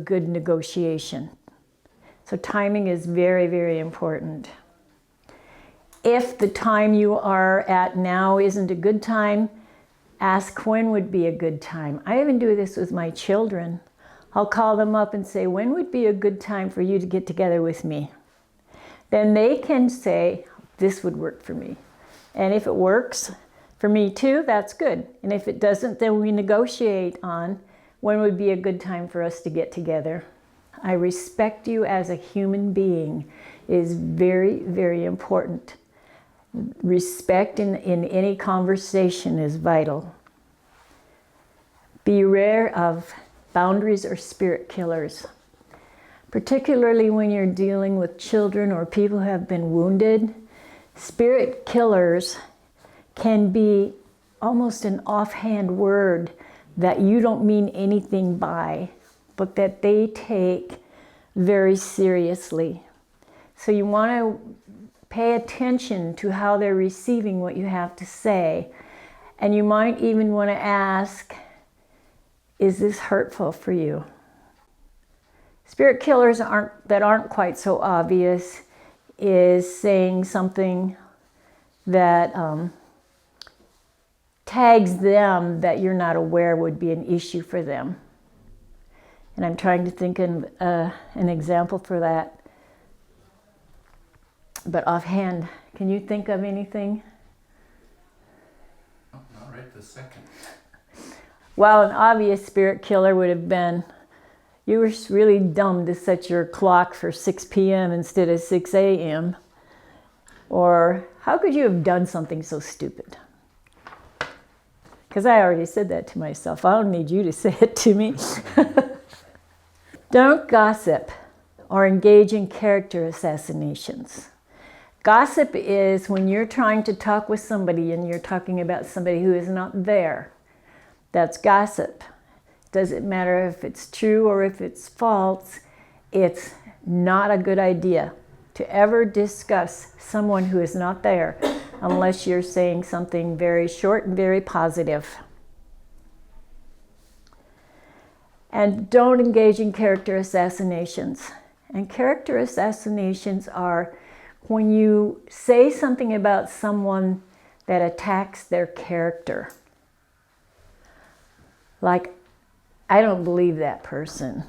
good negotiation. So timing is very, very important. If the time you are at now isn't a good time, ask when would be a good time. I even do this with my children. I'll call them up and say, when would be a good time for you to get together with me? Then they can say, this would work for me. And if it works for me too, that's good. And if it doesn't, then we negotiate on when would be a good time for us to get together. I respect you as a human being is very, very important. Respect in any conversation is vital. Beware of boundaries or spirit killers, particularly when you're dealing with children or people who have been wounded. Spirit killers can be almost an offhand word that you don't mean anything by, but that they take very seriously. So you want to pay attention to how they're receiving what you have to say. And you might even want to ask, is this hurtful for you? Spirit killers that aren't quite so obvious is saying something that tags them that you're not aware would be an issue for them. And I'm trying to think of an example for that. But offhand, can you think of anything? Oh, not right this second. Well, an obvious spirit killer would have been, you were really dumb to set your clock for 6 p.m. instead of 6 a.m. Or, how could you have done something so stupid? Because I already said that to myself. I don't need you to say it to me. Don't gossip or engage in character assassinations. Gossip is when you're trying to talk with somebody and you're talking about somebody who is not there. That's gossip. Doesn't matter if it's true or if it's false. It's not a good idea to ever discuss someone who is not there unless you're saying something very short and very positive. And don't engage in character assassinations. And character assassinations are when you say something about someone that attacks their character. Like, I don't believe that person,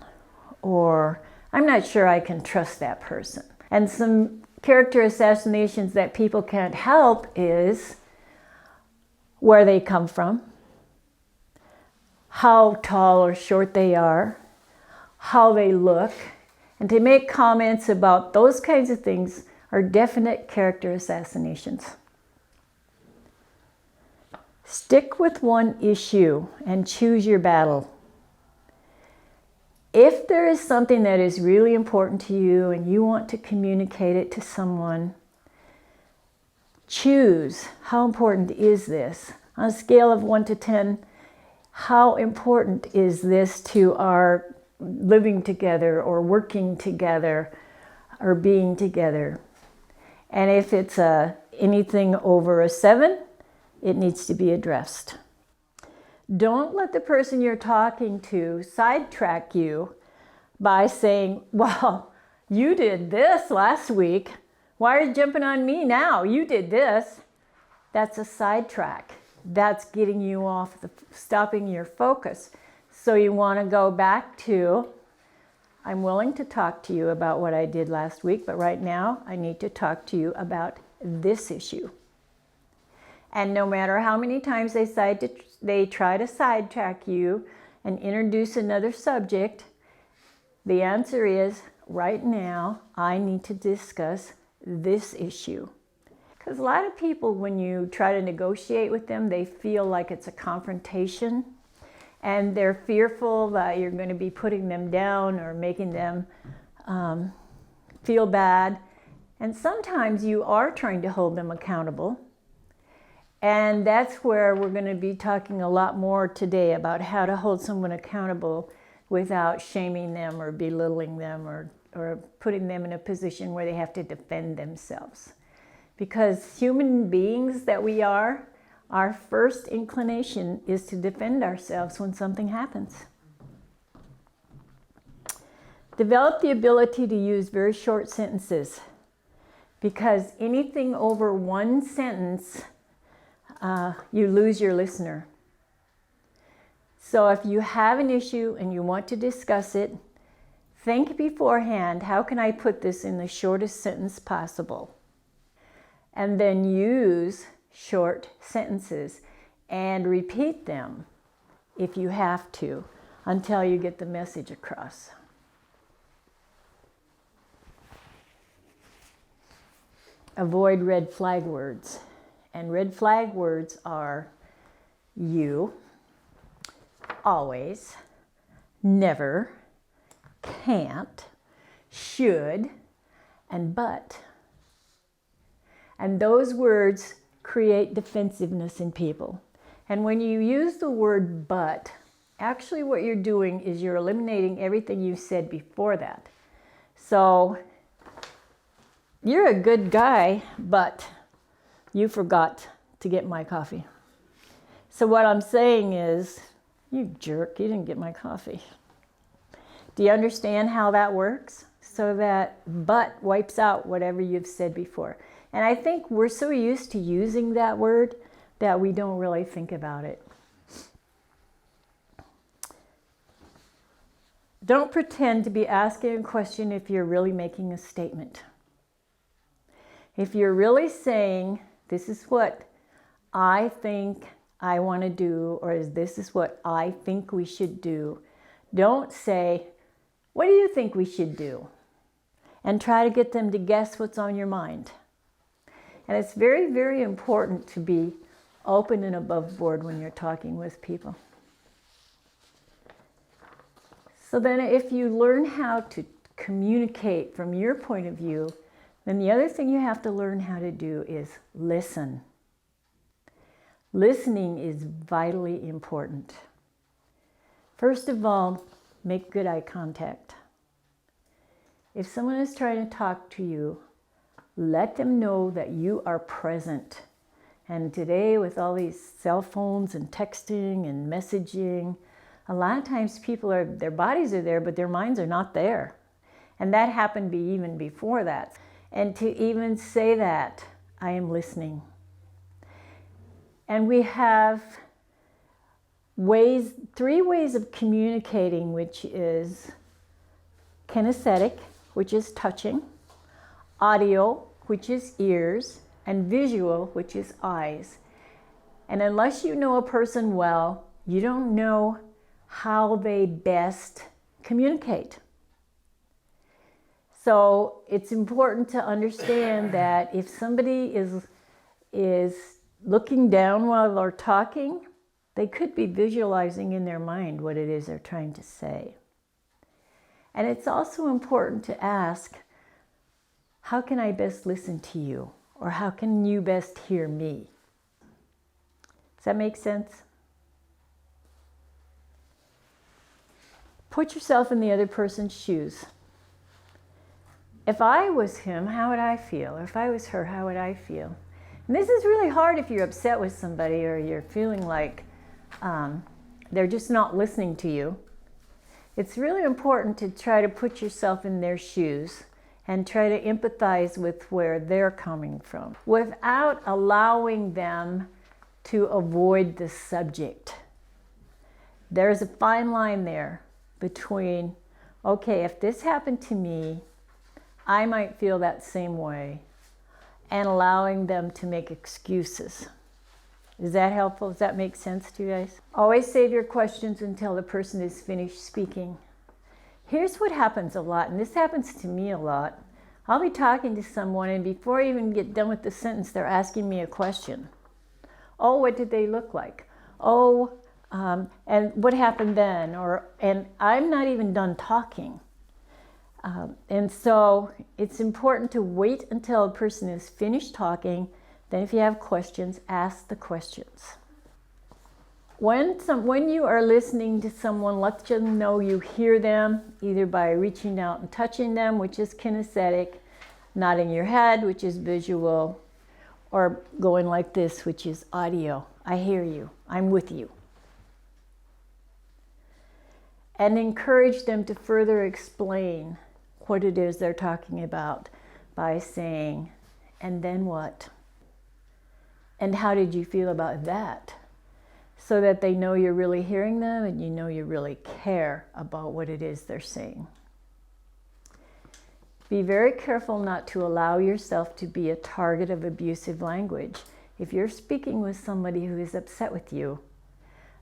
or I'm not sure I can trust that person. And some character assassinations that people can't help is where they come from, how tall or short they are, how they look, and to make comments about those kinds of things are definite character assassinations. Stick with one issue and choose your battle. If there is something that is really important to you and you want to communicate it to someone, choose how important is this? On a scale of 1 to 10, how important is this to our living together or working together or being together? And if it's anything over a 7, it needs to be addressed. Don't let the person you're talking to sidetrack you by saying, well, you did this last week. Why are you jumping on me now? You did this. That's a sidetrack. That's getting you off, stopping your focus. So you want to go back to, I'm willing to talk to you about what I did last week, but right now I need to talk to you about this issue. And no matter how many times they try to sidetrack you and introduce another subject, the answer is, right now I need to discuss this issue. Because a lot of people, when you try to negotiate with them, they feel like it's a confrontation. And they're fearful that you're going to be putting them down or making them feel bad. And sometimes you are trying to hold them accountable. And that's where we're going to be talking a lot more today about how to hold someone accountable without shaming them or belittling them or putting them in a position where they have to defend themselves. Because human beings that we are, our first inclination is to defend ourselves when something happens. Develop the ability to use very short sentences, because anything over one sentence, you lose your listener. So if you have an issue and you want to discuss it, think beforehand, how can I put this in the shortest sentence possible? And then use short sentences and repeat them if you have to until you get the message across. Avoid red flag words. And red flag words are you, always, never, can't, should, and but. And those words create defensiveness in people. And when you use the word but, actually what you're doing is you're eliminating everything you said before that. So, you're a good guy, but you forgot to get my coffee. So what I'm saying is, you jerk, you didn't get my coffee. Do you understand how that works? So that but wipes out whatever you've said before. And I think we're so used to using that word that we don't really think about it. Don't pretend to be asking a question if you're really making a statement. If you're really saying, this is what I think I want to do, or this is what I think we should do, don't say, what do you think we should do? And try to get them to guess what's on your mind. And it's very, very important to be open and above board when you're talking with people. So then if you learn how to communicate from your point of view, then the other thing you have to learn how to do is listen. Listening is vitally important. First of all, make good eye contact. If someone is trying to talk to you, let them know that you are present. And today, with all these cell phones and texting and messaging, a lot of times their bodies are there, but their minds are not there. And that happened even before that. And to even say that, I am listening. And we have three ways of communicating, which is kinesthetic, which is touching, audio, which is ears, and visual, which is eyes. And unless you know a person well, you don't know how they best communicate. So it's important to understand that if somebody is looking down while they're talking, they could be visualizing in their mind what it is they're trying to say. And it's also important to ask, how can I best listen to you? Or how can you best hear me? Does that make sense? Put yourself in the other person's shoes. If I was him, how would I feel? Or if I was her, how would I feel? And this is really hard if you're upset with somebody or you're feeling like they're just not listening to you. It's really important to try to put yourself in their shoes and try to empathize with where they're coming from without allowing them to avoid the subject. There's a fine line there between, okay, if this happened to me, I might feel that same way, and allowing them to make excuses. Is that helpful? Does that make sense to you guys? Always save your questions until the person is finished speaking. Here's what happens a lot, and this happens to me a lot. I'll be talking to someone, and before I even get done with the sentence, they're asking me a question. Oh, what did they look like? Oh, and what happened then? And I'm not even done talking. And so it's important to wait until a person is finished talking. Then if you have questions, ask the questions. When you are listening to someone, let them know you hear them, either by reaching out and touching them, which is kinesthetic, nodding your head, which is visual, or going like this, which is audio. I hear you. I'm with you. and encourage them to further explain what it is they're talking about by saying, and then what? And how did you feel about that? So that they know you're really hearing them and you know you really care about what it is they're saying. Be very careful not to allow yourself to be a target of abusive language. If you're speaking with somebody who is upset with you,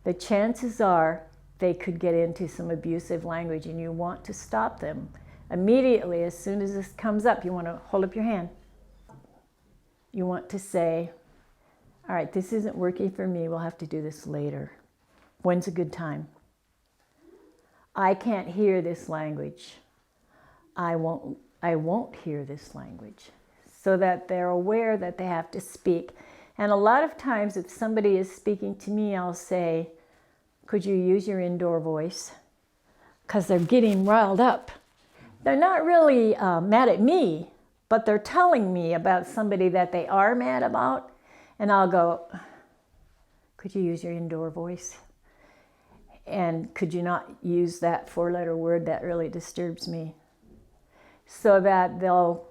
the chances are they could get into some abusive language, and you want to stop them. Immediately, as soon as this comes up, you want to hold up your hand. You want to say, all right, this isn't working for me. We'll have to do this later. When's a good time? I can't hear this language. I won't hear this language. So that they're aware that they have to speak. And a lot of times if somebody is speaking to me, I'll say, could you use your indoor voice? Because they're getting riled up. They're not really mad at me, but they're telling me about somebody that they are mad about. And I'll go, could you use your indoor voice? And could you not use that four-letter word that really disturbs me? So that they'll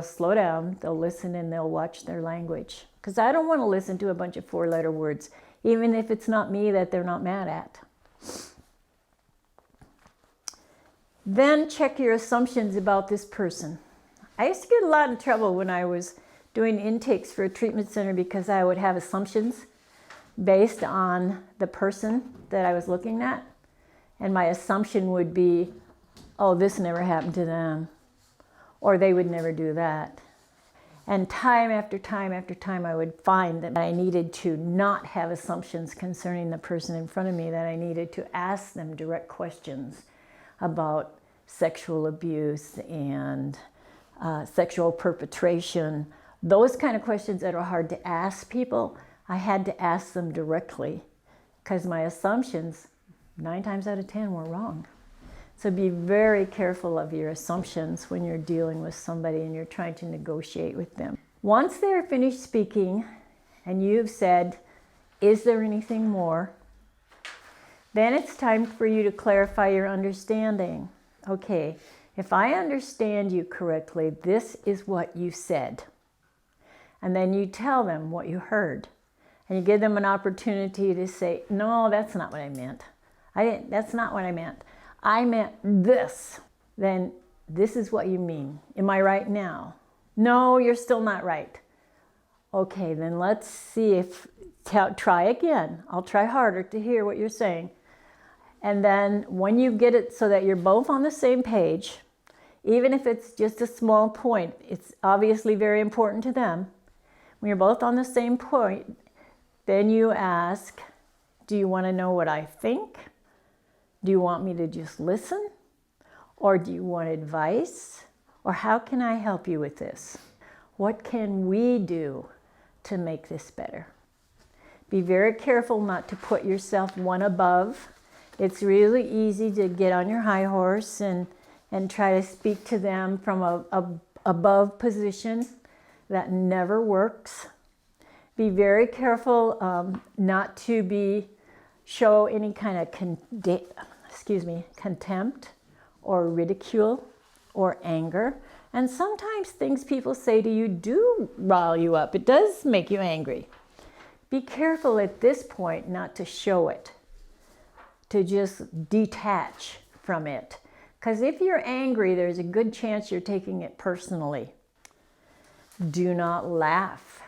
slow down, they'll listen, and they'll watch their language. Because I don't want to listen to a bunch of four-letter words, even if it's not me that they're not mad at. Then check your assumptions about this person. I used to get a lot in trouble when I was doing intakes for a treatment center because I would have assumptions based on the person that I was looking at. And my assumption would be, oh, this never happened to them. Or they would never do that. And time after time after time, I would find that I needed to not have assumptions concerning the person in front of me, that I needed to ask them direct questions about sexual abuse and sexual perpetration. Those kind of questions that are hard to ask people, I had to ask them directly because my assumptions, 9 times out of 10, were wrong. So be very careful of your assumptions when you're dealing with somebody and you're trying to negotiate with them. Once they're finished speaking and you've said, is there anything more? Then it's time for you to clarify your understanding. Okay, if I understand you correctly, this is what you said. And then you tell them what you heard. And you give them an opportunity to say, no, that's not what I meant. That's not what I meant. I meant this. Then this is what you mean. Am I right now? No, you're still not right. Okay, then let's see if, try again. I'll try harder to hear what you're saying. And then when you get it so that you're both on the same page, even if it's just a small point, it's obviously very important to them. When you're both on the same point, then you ask, do you want to know what I think? Do you want me to just listen? Or do you want advice? Or how can I help you with this? What can we do to make this better? Be very careful not to put yourself one above. It's really easy to get on your high horse and try to speak to them from a above position. That never works. Be very careful not to show any kind of contempt or ridicule or anger. And sometimes things people say to you do rile you up. It does make you angry. Be careful at this point not to show it, to just detach from it. Because if you're angry, there's a good chance you're taking it personally. Do not laugh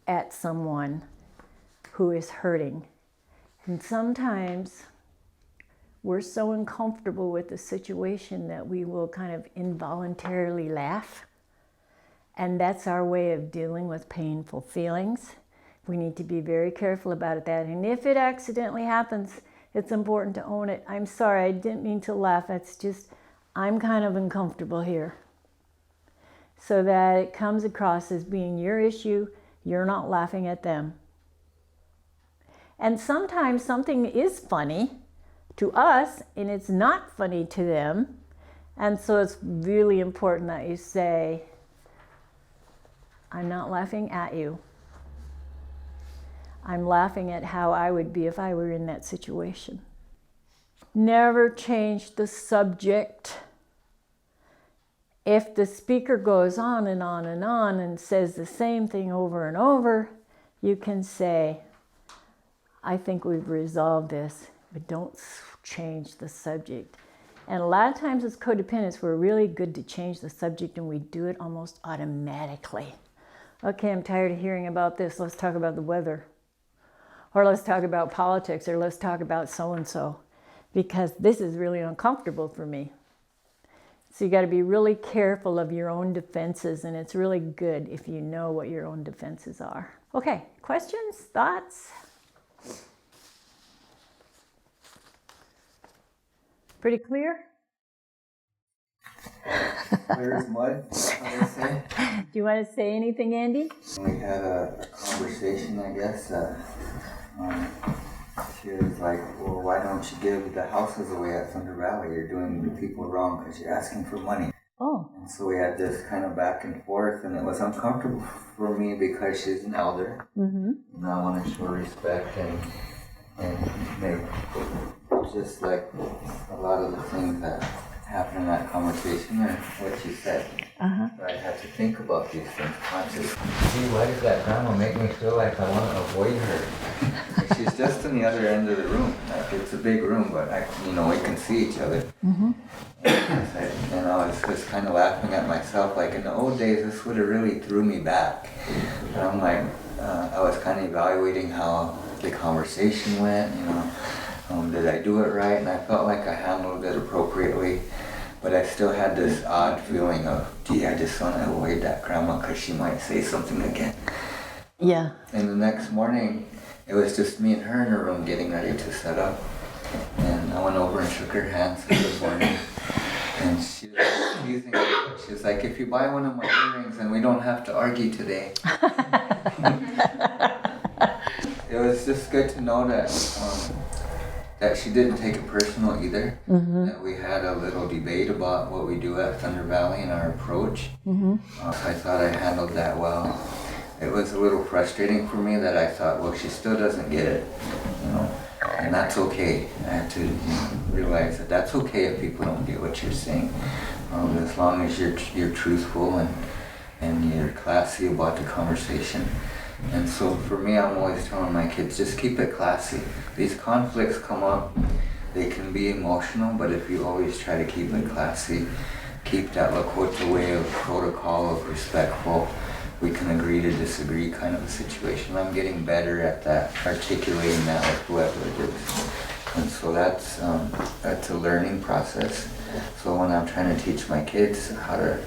at someone who is hurting. And sometimes we're so uncomfortable with the situation that we will kind of involuntarily laugh. And that's our way of dealing with painful feelings. We need to be very careful about that. And if it accidentally happens, it's important to own it. I'm sorry, I didn't mean to laugh. It's just, I'm kind of uncomfortable here. So that it comes across as being your issue, you're not laughing at them. And sometimes something is funny to us and it's not funny to them. And so it's really important that you say, I'm not laughing at you. I'm laughing at how I would be if I were in that situation. Never change the subject. If the speaker goes on and on and on and says the same thing over and over, you can say, I think we've resolved this, but don't change the subject. And a lot of times as codependents, we're really good to change the subject, and we do it almost automatically. Okay, I'm tired of hearing about this. Let's talk about the weather. Or let's talk about politics, or let's talk about so-and-so, because this is really uncomfortable for me. So you got to be really careful of your own defenses, and it's really good if you know what your own defenses are. Okay, questions, thoughts? Pretty clear? Clear as mud, how they say. Do you want to say anything, Andy? We had a conversation, I guess. She was like, well, why don't you give the houses away at Thunder Valley? You're doing the people wrong because you're asking for money. Oh. And so we had this kind of back and forth, and it was uncomfortable for me because she's an elder. Mm-hmm. And I want to show respect and make just like a lot of the things that happened in that conversation and what you said. Uh-huh. So I had to think about these things consciously. Gee, why does that grandma make me feel like I want to avoid her? She's just on the other end of the room. Like, it's a big room, but we can see each other. Mm-hmm. And I was just kind of laughing at myself. Like in the old days, this would have really threw me back. And I'm like, I was kind of evaluating how the conversation went. Did I do it right? And I felt like I handled it appropriately. But I still had this odd feeling of, gee, I just want to avoid that grandma because she might say something again. Yeah. And the next morning, it was just me and her in her room getting ready to set up. And I went over and shook her hand, said good morning. And she was teasing me. She was like, if you buy one of my earrings, then we don't have to argue today. It was just good to know that she didn't take it personal either. Mm-hmm. That we had a little debate about what we do at Thunder Valley and our approach. Mm-hmm. I thought I handled that well. It was a little frustrating for me that I thought, well, she still doesn't get it, and that's okay. I had to realize that that's okay if people don't get what you're saying, as long as you're truthful and you're classy about the conversation. And so for me, I'm always telling my kids, just keep it classy. These conflicts come up, they can be emotional, but if you always try to keep it classy, keep that Lakota way of protocol, of respectful, we can agree to disagree kind of a situation. I'm getting better at that, articulating that with whoever it is. And so that's a learning process. So when I'm trying to teach my kids how to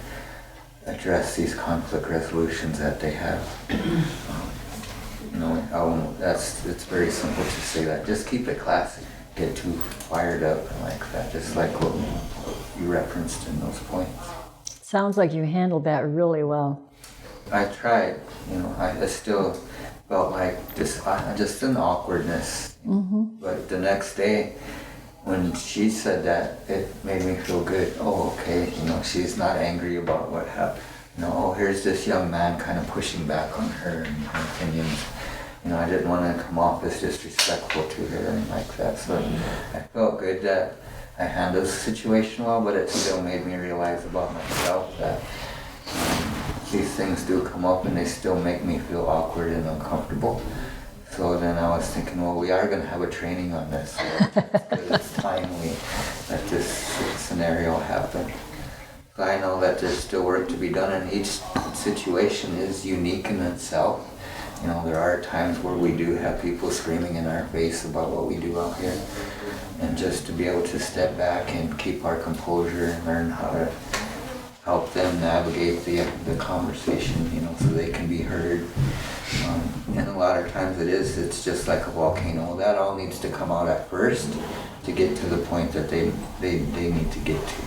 address these conflict resolutions that they have, it's very simple to say that. Just keep it classy. Get too fired up like that, just like what you referenced in those points. Sounds like you handled that really well. I tried, I still felt like just an awkwardness. Mm-hmm. But the next day, when she said that, it made me feel good. Oh, okay, she's not angry about what happened. Here's this young man kind of pushing back on her and her opinions. I didn't want to come off as disrespectful to her and like that. So I felt good that I handled the situation well, but it still made me realize about myself that these things do come up and they still make me feel awkward and uncomfortable. So then I was thinking, well, we are going to have a training on this. It's timely that this scenario happened. So I know that there's still work to be done, and each situation is unique in itself. There are times where we do have people screaming in our face about what we do out here. And just to be able to step back and keep our composure and learn how to help them navigate the conversation, so they can be heard. And a lot of times it's just like a volcano. That all needs to come out at first to get to the point that they need to get to.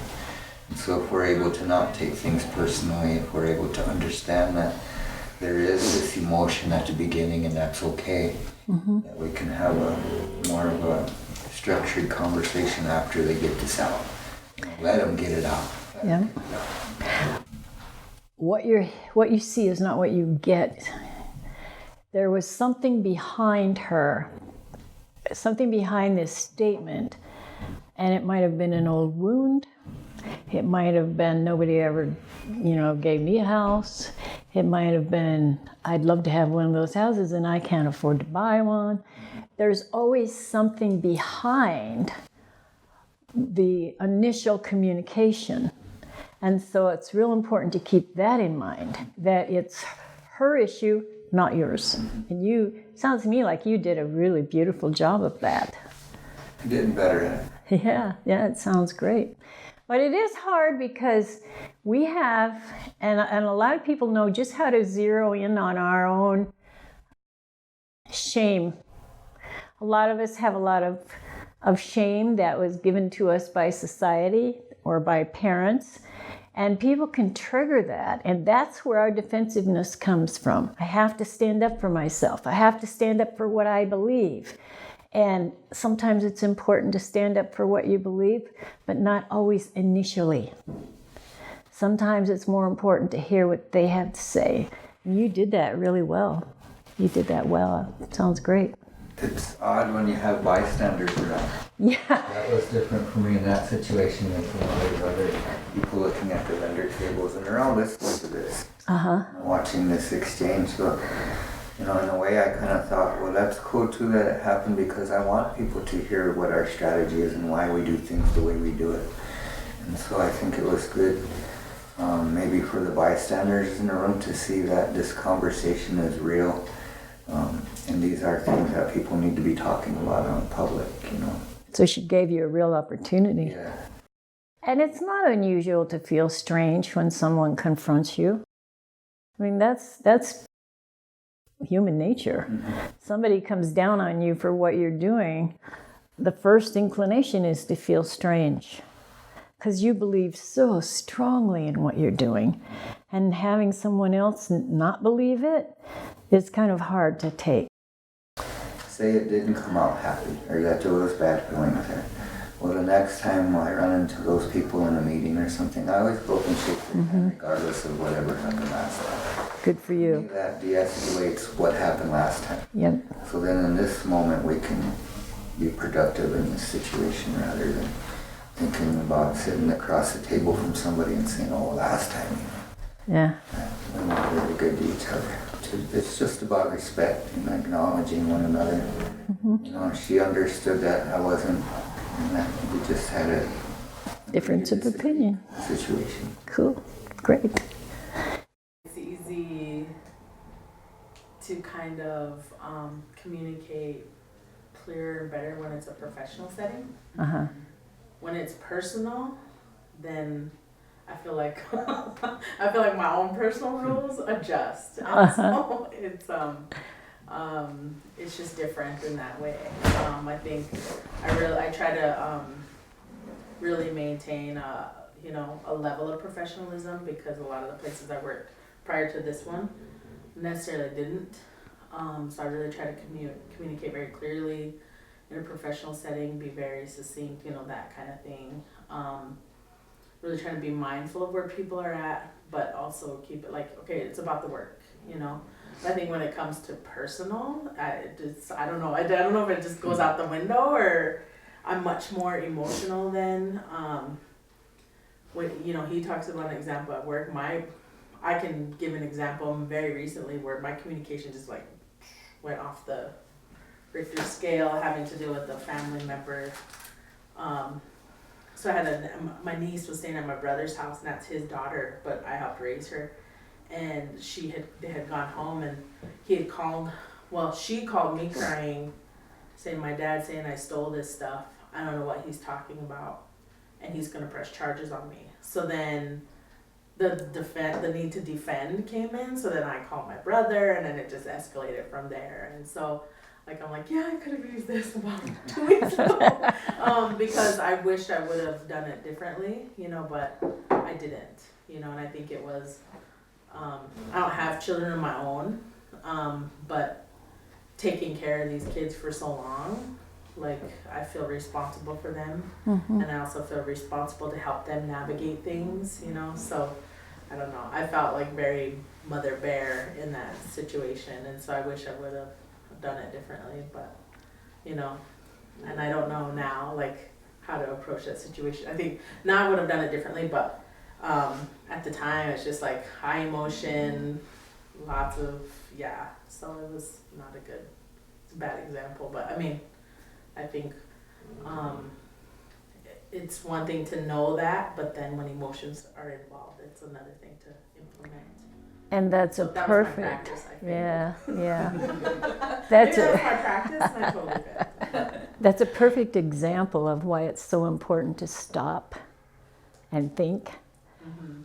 And so if we're able to not take things personally, if we're able to understand that there is this emotion at the beginning and that's okay, mm-hmm. that we can have more of a structured conversation after they get this out. Let them get it out. Yeah. What you see is not what you get. There was something behind her, something behind this statement, And it might have been an old wound. It might have been nobody ever, gave me a house. It might have been, I'd love to have one of those houses and I can't afford to buy one. There's always something behind the initial communication. And so it's real important to keep that in mind, that it's her issue, not yours. And sounds to me like you did a really beautiful job of that. Getting better at it. Yeah, it sounds great. But it is hard because we have, and a lot of people know just how to zero in on our own shame. A lot of us have a lot of shame that was given to us by society or by parents. And people can trigger that. And that's where our defensiveness comes from. I have to stand up for myself. I have to stand up for what I believe. And sometimes it's important to stand up for what you believe, but not always initially. Sometimes it's more important to hear what they have to say. And you did that really well. You did that well. It sounds great. It's odd when you have bystanders around. Yeah. That was different for me in that situation. There's other people looking at the vendor tables and they're all listening to this. Watching this exchange. So, in a way I kind of thought, well, that's cool too that it happened because I want people to hear what our strategy is and why we do things the way we do it. And so I think it was good, maybe for the bystanders in the room to see that this conversation is real. And these are things that people need to be talking about in public, So she gave you a real opportunity. Yeah. And it's not unusual to feel strange when someone confronts you. I mean, that's human nature. Somebody comes down on you for what you're doing, the first inclination is to feel strange because you believe so strongly in what you're doing. And having someone else not believe it is kind of hard to take. Say it didn't come out happy or that there was bad feelings there. Well, the next time I run into those people in a meeting or something, I always go up and shake their hand regardless of whatever happened last time. Good for you. That de-escalates what happened last time. Yep. So then in this moment we can be productive in this situation rather than thinking about sitting across the table from somebody and saying, oh, last time, Yeah. we were really good to each other. It's just about respect and acknowledging one another. She understood that I wasn't, and that we just had a Difference of opinion. situation. Cool. Great. It's easy to kind of communicate clearer and better when it's a professional setting. When it's personal, then I feel like my own personal rules adjust, and so it's just different in that way. I think I try to really maintain a level of professionalism because a lot of the places I worked prior to this one necessarily didn't. So I really try to communicate very clearly in a professional setting, be very succinct, that kind of thing. Really trying to be mindful of where people are at, but also keep it like, okay, it's about the work, But I think when it comes to personal, I don't know. I don't know if it just goes out the window or I'm much more emotional than, when, he talks about an example at work. I can give an example very recently where my communication just like went off the Richter scale, having to deal with a family member. So I had my niece was staying at my brother's house, and that's his daughter, but I helped raise her. And they had gone home, and he had called. Well, she called me crying, saying my dad's saying I stole this stuff. I don't know what he's talking about, and he's gonna press charges on me. So then the need to defend came in. So then I called my brother, and then it just escalated from there. And so. I'm like, yeah, I could have used this about 2 weeks ago. Because I wished I would have done it differently, but I didn't, and I think it was, I don't have children of my own, but taking care of these kids for so long, I feel responsible for them. And I also feel responsible to help them navigate things, so I don't know. I felt like very mother bear in that situation. And so I wish I would have done it differently, but and I don't know now, how to approach that situation. I think now I would have done it differently, but at the time it's just like high emotion, lots of, yeah, so it was not a good, it's a bad example, but I mean, I think it's one thing to know that, but then when emotions are involved, it's another thing to implement. And that's So a that was my perfect, practice, I think. yeah. That's my practice, and I totally failed. That's a perfect example of why it's so important to stop and think.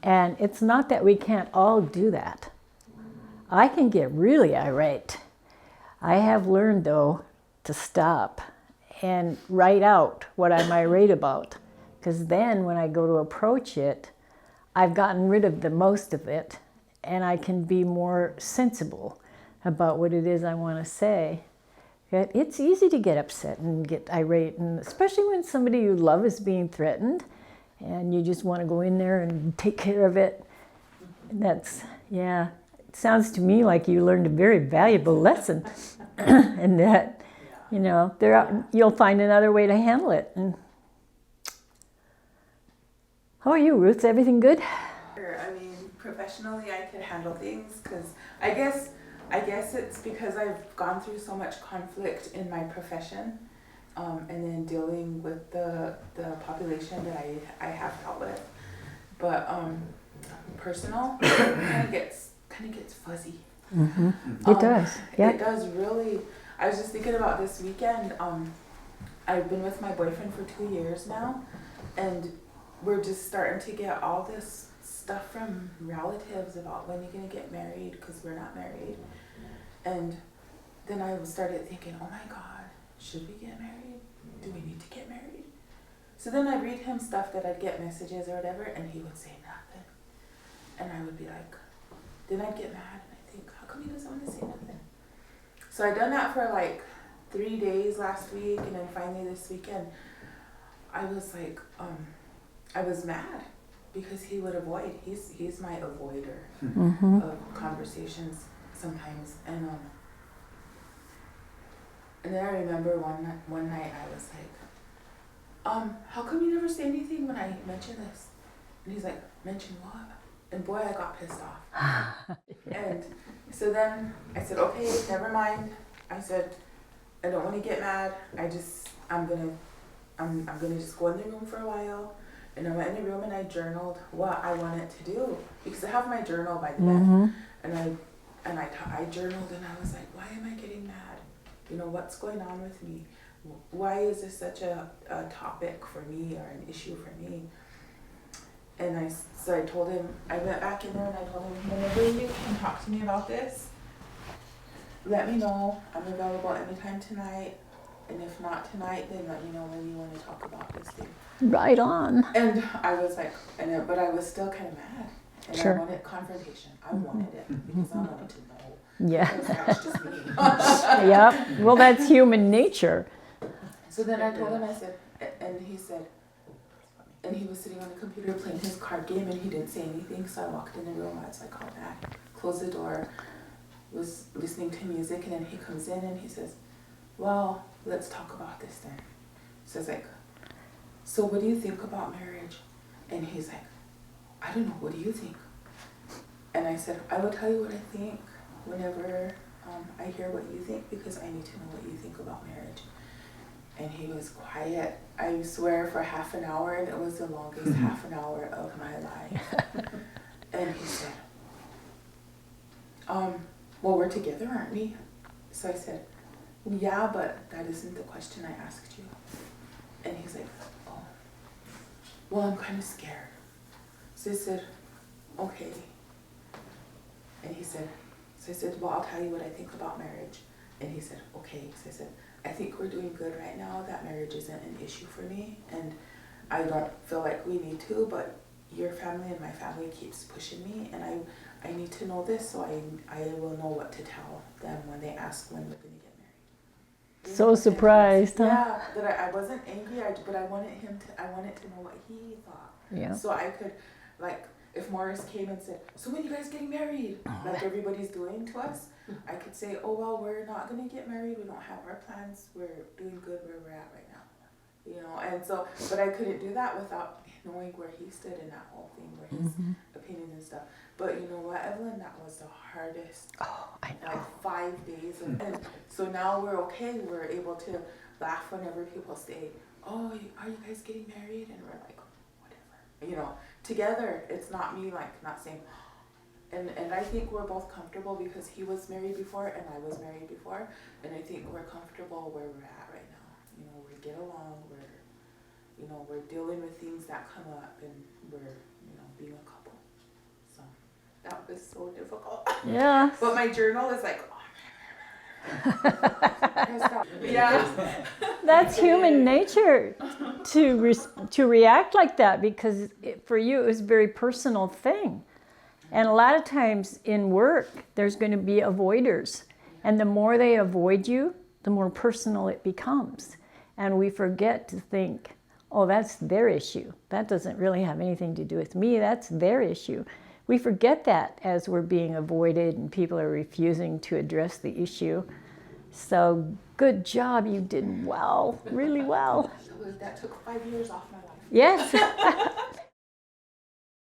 And it's not that we can't all do that. I can get really irate. I have learned, though, to stop and write out what I'm irate about. Because then when I go to approach it, I've gotten rid of the most of it, and I can be more sensible about what it is I want to say. It's easy to get upset and get irate, and especially when somebody you love is being threatened, and you just want to go in there and take care of it. That's, yeah, it sounds to me like you learned a very valuable lesson, and that, you know, you'll find another way to handle it. And how are you, Ruth? Is everything good? I mean, professionally, I could handle things because I guess it's because I've gone through so much conflict in my profession, and then dealing with the population that I have dealt with. But personal kind of gets fuzzy. Mm-hmm. It does. Yeah. It does really. I was just thinking about this weekend. I've been with my boyfriend for 2 years now, and we're just starting to get all this stuff from relatives about when you're gonna get married, because we're not married. And then I started thinking, oh my God, should we get married? Do we need to get married? So then I'd read him stuff that I'd get messages or whatever, and he would say nothing. And I would be like, then I'd get mad and I think, how come he doesn't want to say nothing? So I'd done that for like 3 days last week, and then finally this weekend, I was like, I was mad because he would avoid. He's my avoider of conversations sometimes, and then I remember one night I was like, how come you never say anything when I mention this? And he's like, mention what? And boy, I got pissed off. And so then I said, okay, never mind. I said, I don't want to get mad. I'm gonna just go in the room for a while. And I went in the room and I journaled what I wanted to do, because I have my journal by the bed. And I journaled, and I was like, why am I getting mad? You know, what's going on with me? Why is this such a topic for me, or an issue for me? And so I told him, I went back in there and I told him, whenever you can talk to me about this, let me know. I'm available anytime tonight. And if not tonight, then let me know when you want to talk about this thing. Right on. And I was like, but I was still kind of mad. And Sure. I wanted confrontation. I wanted it because I wanted to know. Yeah. Because that's just me. Yeah. Well, that's human nature. So then I told him, I said, and he said, and he was sitting on the computer playing his card game, and he didn't say anything. So I walked in the room. I was like, called back, closed the door, was listening to music, and then he comes in and he says, well, let's talk about this then. So I was like, so what do you think about marriage? And he's like, I don't know, what do you think? And I said, I will tell you what I think whenever I hear what you think, because I need to know what you think about marriage. And he was quiet, I swear, for half an hour, and it was the longest half an hour of my life. And he said, well, we're together, aren't we? So I said, yeah, but that isn't the question I asked you. And he's like, oh, well, I'm kind of scared. So I said, okay. And he said, so I said, well, I'll tell you what I think about marriage. And he said, okay. So I said, I think we're doing good right now. That marriage isn't an issue for me. And I don't feel like we need to, but your family and my family keeps pushing me. And I need to know this, so I will know what to tell them when they ask when we're going to get married. So surprised, huh? Yeah, that I wasn't angry, but I wanted to know what he thought. Yeah. So I could, like, if Morris came and said, so when are you guys getting married? Like everybody's doing to us, I could say, oh, well, we're not going to get married. We don't have our plans. We're doing good where we're at right now. you know, and so, but I couldn't do that without knowing where he stood in that whole thing, where his opinions and stuff. But you know what, Evelyn, that was the hardest, Oh, I know. like 5 days. And so now we're okay. We're able to laugh whenever people say, oh, are you guys getting married? And we're like, whatever. You know, together, it's not me like not saying, and I think we're both comfortable because he was married before and I was married before. And I think we're comfortable where we're at right now. You know, we get along, we're dealing with things that come up and we're, being a couple. So that was so difficult. Yeah. But my journal is like, yeah. That's human nature to react like that, because for you it was a very personal thing. And a lot of times in work, there's going to be avoiders. And the more they avoid you, the more personal it becomes. And we forget to think, oh, that's their issue. That doesn't really have anything to do with me. That's their issue. We forget that as we're being avoided and people are refusing to address the issue. So good job. You did well, really well. That took 5 years off my life. Yes.